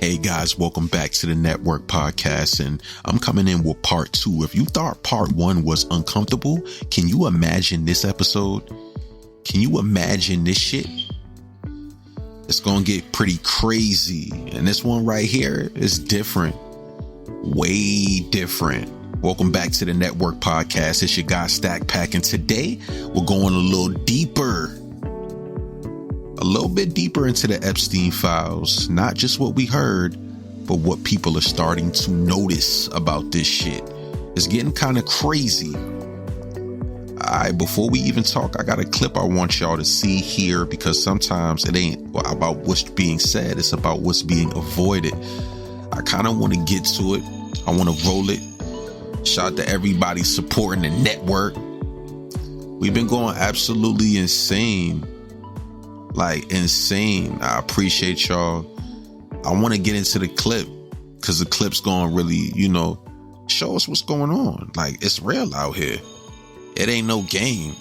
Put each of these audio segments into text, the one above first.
Hey guys, welcome back to the network podcast, and I'm coming in with part 2. If you thought part 1 was uncomfortable, can you imagine this episode? Can you imagine this shit? It's gonna get pretty crazy, and this one right here is different, way different. Welcome back to the network podcast. It's your guy Stackpack, and today we're going a little bit deeper into the Epstein Files. Not just what we heard, but what people are starting to notice about this shit. It's getting kind of crazy. Alright, before we even talk, I got a clip I want y'all to see here, because sometimes it ain't about what's being said, it's about what's being avoided. I kind of want to get to it. I want to roll it. Shout out to everybody supporting the network. We've been going absolutely insane. Like insane. I appreciate y'all. I want to get into the clip because the clip's going to really, show us what's going on. Like, it's real out here. It ain't no game,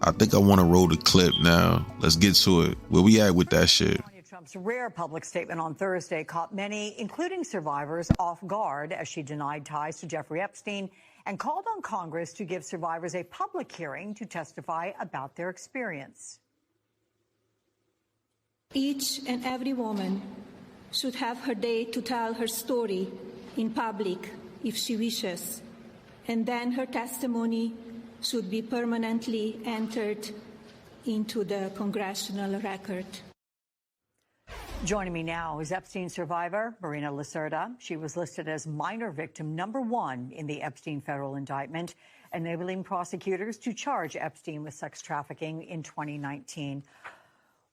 I think I want to roll the clip now. Let's get to it. Where we at with that shit? Trump's rare public statement on Thursday caught many, including survivors, off guard as she denied ties to Jeffrey Epstein and called on Congress to give survivors a public hearing to testify about their experience. Each and every woman should have her day to tell her story in public if she wishes, and then her testimony should be permanently entered into the congressional record. Joining me now is Epstein survivor Marina Lacerda. She was listed as minor victim number 1 in the Epstein federal indictment, enabling prosecutors to charge Epstein with sex trafficking in 2019.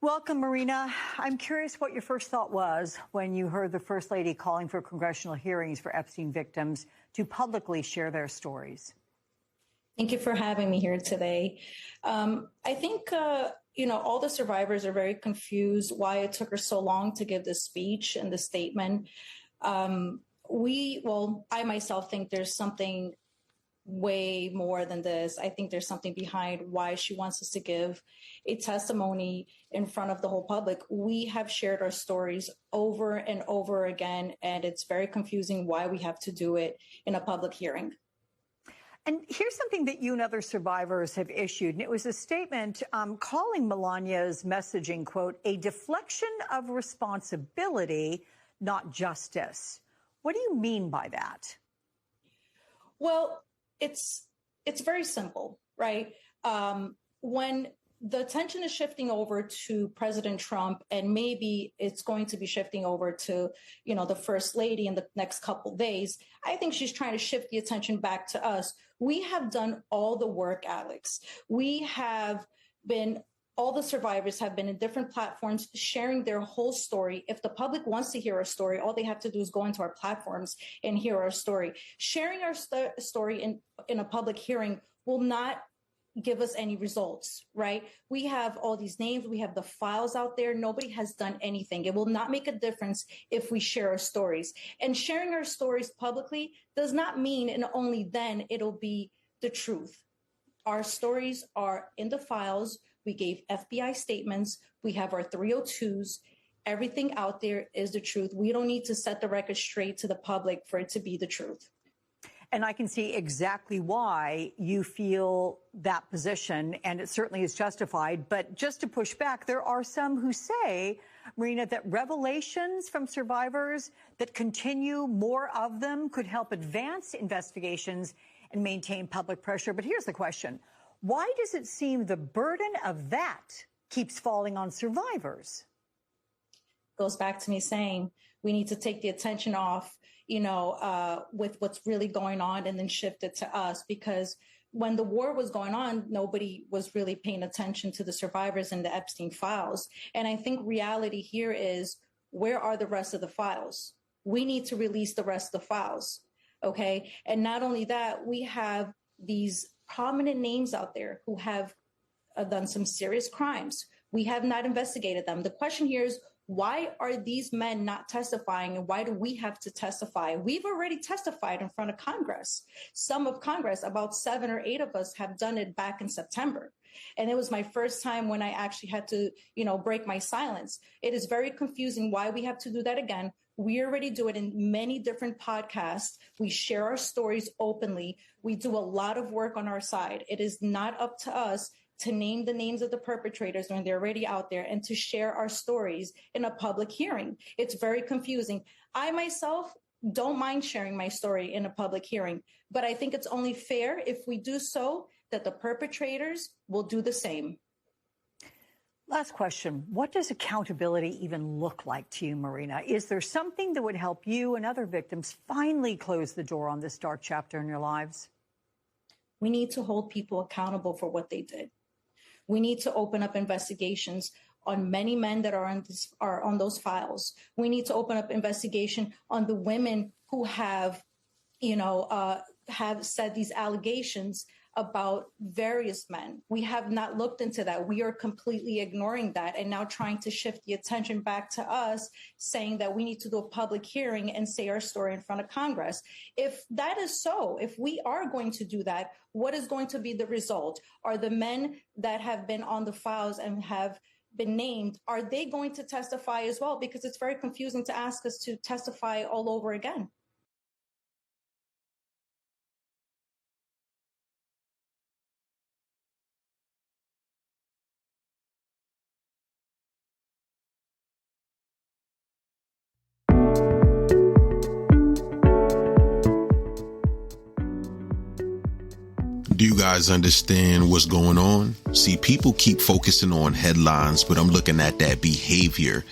Welcome, Marina. I'm curious what your first thought was when you heard the First Lady calling for congressional hearings for Epstein victims to publicly share their stories. Thank you for having me here today. I think, all the survivors are very confused why it took her so long to give this speech and the statement. I myself think there's something way more than this. I think there's something behind why she wants us to give a testimony in front of the whole public. We have shared our stories over and over again, and it's very confusing why we have to do it in a public hearing. And here's something that you and other survivors have issued, and it was a statement calling Melania's messaging, quote, a deflection of responsibility, not justice. What do you mean by that? Well, it's very simple, right? When the attention is shifting over to President Trump, and maybe it's going to be shifting over to, the First Lady in the next couple of days, I think she's trying to shift the attention back to us. We have done all the work, Alex. All the survivors have been in different platforms sharing their whole story. If the public wants to hear our story, all they have to do is go into our platforms and hear our story. Sharing our story in a public hearing will not give us any results, right? We have all these names. We have the files out there. Nobody has done anything. It will not make a difference if we share our stories. And sharing our stories publicly does not mean, and only then, it'll be the truth. Our stories are in the files. We gave FBI statements. We have our 302s. Everything out there is the truth. We don't need to set the record straight to the public for it to be the truth. And I can see exactly why you feel that position, and it certainly is justified. But just to push back, there are some who say, Marina, that revelations from survivors that continue, more of them, could help advance investigations and maintain public pressure. But here's the question. Why does it seem the burden of that keeps falling on survivors? Goes back to me saying we need to take the attention off with what's really going on and then shift it to us, because when the war was going on, nobody was really paying attention to the survivors and the Epstein files. And I think reality here is, where are the rest of the files? We need to release the rest of the files. Okay. And not only that, we have these prominent names out there who have done some serious crimes. We have not investigated them. The question here is, why are these men not testifying, and why do we have to testify? We've already testified in front of Congress. Some of Congress, about 7 or 8 of us, have done it back in September. And it was my first time when I actually had to, break my silence. It is very confusing why we have to do that again. We already do it in many different podcasts. We share our stories openly. We do a lot of work on our side. It is not up to us to name the names of the perpetrators when they're already out there and to share our stories in a public hearing. It's very confusing. I myself don't mind sharing my story in a public hearing, but I think it's only fair if we do so that the perpetrators will do the same. Last question. What does accountability even look like to you, Marina? Is there something that would help you and other victims finally close the door on this dark chapter in your lives? We need to hold people accountable for what they did. We need to open up investigations on many men that are on those files. We need to open up investigation on the women who have said these allegations about various men. We have not looked into that. We are completely ignoring that and now trying to shift the attention back to us, saying that we need to do a public hearing and say our story in front of Congress. If that is so, if we are going to do that, what is going to be the result? Are the men that have been on the files and have been named, are they going to testify as well? Because it's very confusing to ask us to testify all over again. Do you guys understand what's going on? See, people keep focusing on headlines, but I'm looking at that behavior.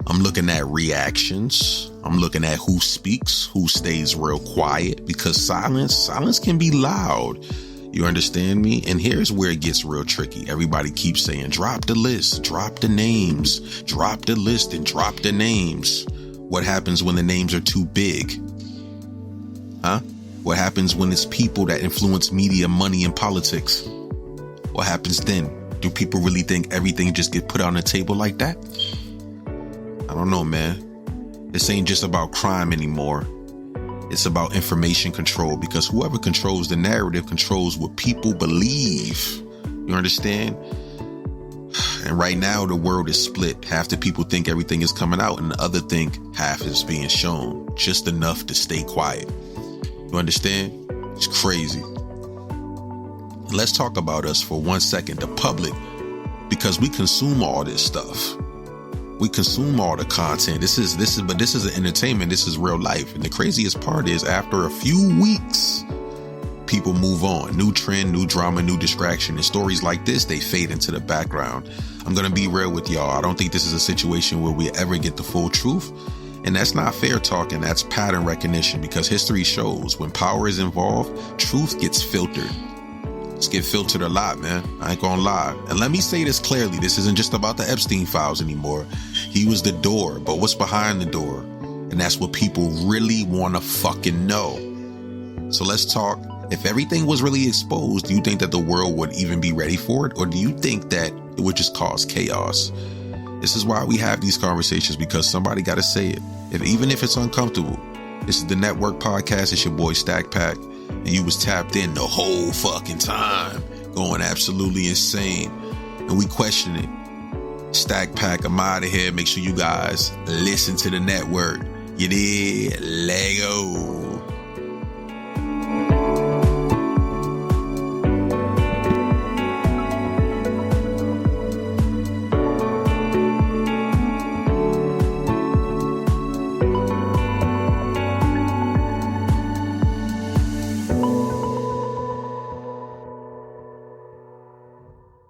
I'm looking at reactions. I'm looking at who speaks, who stays real quiet, because silence can be loud. You understand me? And here's where it gets real tricky. Everybody keeps saying, drop the list, drop the names, drop the list and drop the names. What happens when the names are too big? Huh? What happens when it's people that influence media, money, and politics? What happens then? Do people really think everything just get put on the table like that? I don't know, man. This ain't just about crime anymore. It's about information control, because whoever controls the narrative controls what people believe. You understand? And right now, the world is split. Half the people think everything is coming out, and the other think half is being shown. Just enough to stay quiet. You understand? It's crazy. Let's talk about us for 1 second, the public, because we consume all this stuff. We consume all the content. This is an entertainment. This is real life. And the craziest part is, after a few weeks, people move on. New trend, new drama, new distraction. And stories like this, they fade into the background. I'm going to be real with y'all. I don't think this is a situation where we ever get the full truth. And that's not fair talking. That's pattern recognition, because history shows when power is involved, truth gets filtered. It's get filtered a lot, man. I ain't gonna lie. And let me say this clearly. This isn't just about the Epstein Files anymore. He was the door, but what's behind the door? And that's what people really want to fucking know. So let's talk. If everything was really exposed, do you think that the world would even be ready for it? Or do you think that it would just cause chaos? This is why we have these conversations, because somebody got to say it. Even if it's uncomfortable. This is the Network Podcast. It's your boy Stackpack. And you was tapped in the whole fucking time, going absolutely insane. And we question it. Stackpack, I'm out of here. Make sure you guys listen to the network. You did? Lego.